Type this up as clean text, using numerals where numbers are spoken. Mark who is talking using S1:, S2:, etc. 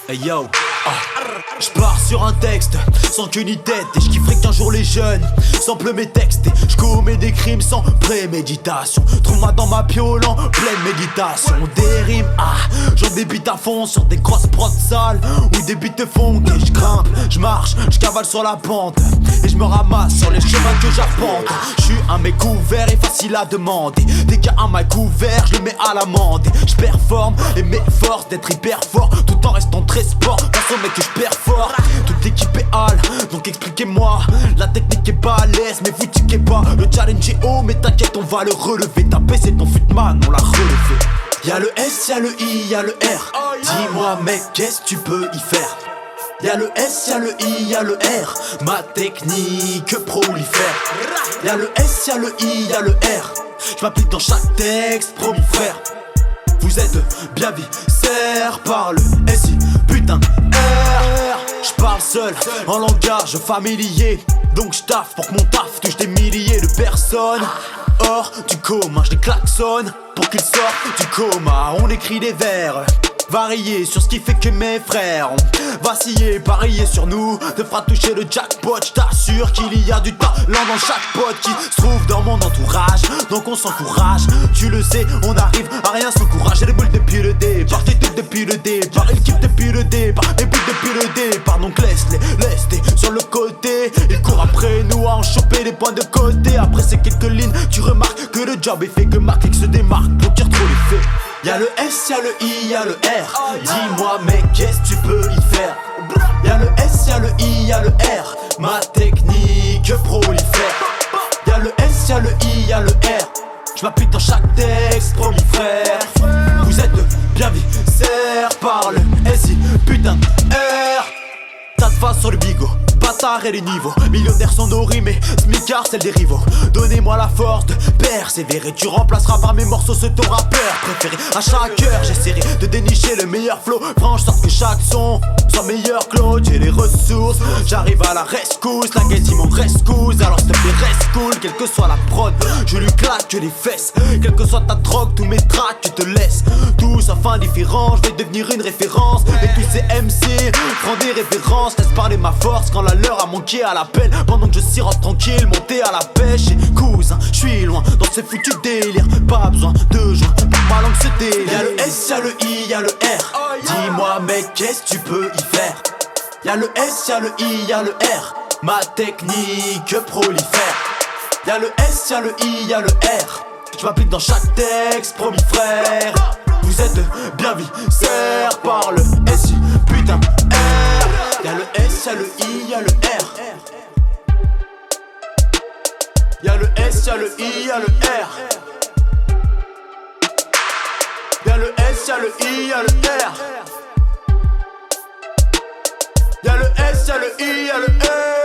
S1: Hey yo, j'pars sur un texte sans qu'une idée et j'kifferais qu'un jour les jeunes samplent mes textes et j'commets des crimes sans préméditation. Trouve-moi dans ma piole en pleine méditation. Des rimes, j'en débite à fond sur des grosses prods sales ou des beats de fond et j'grimpe, j'marche, j'cavale sur la pente et j'me ramasse sur les chemins que j'arpente. J'suis un mec ouvert et facile à demander. Dès qu'il y a un mic ouvert, j'le mets à l'amende. J'performe et m'efforce d'être hyper fort tout en restant très sport. Façon mec que j'perfore, toute l'équipe est hal, donc expliquez-moi. La technique est balèze mais vous tiquez pas. Le challenge est haut mais t'inquiète on va le relever. Ta baissé ton footman, on l'a relevé. Y'a le S, y'a le I, y'a le R. Dis-moi mec qu'est-ce que tu peux y faire? Y'a le S, y'a le I, y'a le R. Ma technique prolifère. Y'a le S, y'a le I, y'a le R. J'm'applique dans chaque texte, promis frère. Vous êtes bien viscères par le SI, putain R. J'parle seul, en langage familier. Donc j'taffe pour que mon taf touche des milliers de personnes. Hors du coma, j'les klaxonne pour qu'ils sortent du coma. On écrit des vers variés sur ce qui fait que mes frères ont vacillé, parier sur nous te fera toucher le jackpot. J't'assure qu'il y a du talent dans chaque pote qui se trouve dans mon entourage. Donc on s'encourage, tu le sais, on arrive à rien sans courage. J'ai les boules depuis le départ, j'ai tout depuis le départ. Ils kiffent depuis le départ, les boules depuis le départ. Donc laisse-les sur le côté. Ils courent après nous à en choper les points de côté. Après ces quelques lignes, tu remarques que le job est fait, que ma clique se démarque, bloquer trop les faits. Y'a le S, y'a le I, y'a le R. Dis-moi mec qu'est-ce que tu peux y faire? Y'a le S, y'a le I, y'a le R. Ma technique prolifère. Y'a le S, y'a le I, y'a le R. J'm'applique dans chaque texte, promis frère. Vous êtes bien viscères par le SI, putain R. T'as de face sur le bigot, bâtard et les niveaux. Millionnaires sont nos rimes et smicards c'est des rivaux. Donnez-moi la force de persévérer. Tu remplaceras par mes morceaux ce ton rappeur préféré. À chaque heure j'essaierai de dénicher le meilleur flow. Franche sorte que chaque son soit meilleur que l'autre. J'ai les ressources, j'arrive à la rescousse. La gueule dit mon rescousse, alors s'il te plaît reste cool. Quelle que soit la prod, je lui claque les fesses. Quelle que soit ta drogue, tous mes tracks tu te laisses. Tous enfin différents, je vais devenir une référence. Et tous ces MC prends des références. Laisse parler ma force quand la leur a manqué à l'appel. Pendant que je sirote tranquille, monter à la pêche. Et cousin, je suis loin dans ces foutus délires. Pas besoin de joint pour que ma langue se délire. Y'a le S, y'a le I, y'a le R. Dis-moi mec qu'est-ce que tu peux y faire? Y'a le S, y'a le I, y'a le R. Ma technique prolifère. Y'a le S, y'a le I, y'a le R. J'm'applique dans chaque texte, promis frère. Vous êtes bien viscères par le SI, putain R. Y'a le S, y'a le I, y'a le R. Y'a le S, y'a le I, y'a le R. Y'a le S, y'a le I, y'a le R. Y'a le S, y'a le I, y'a le R.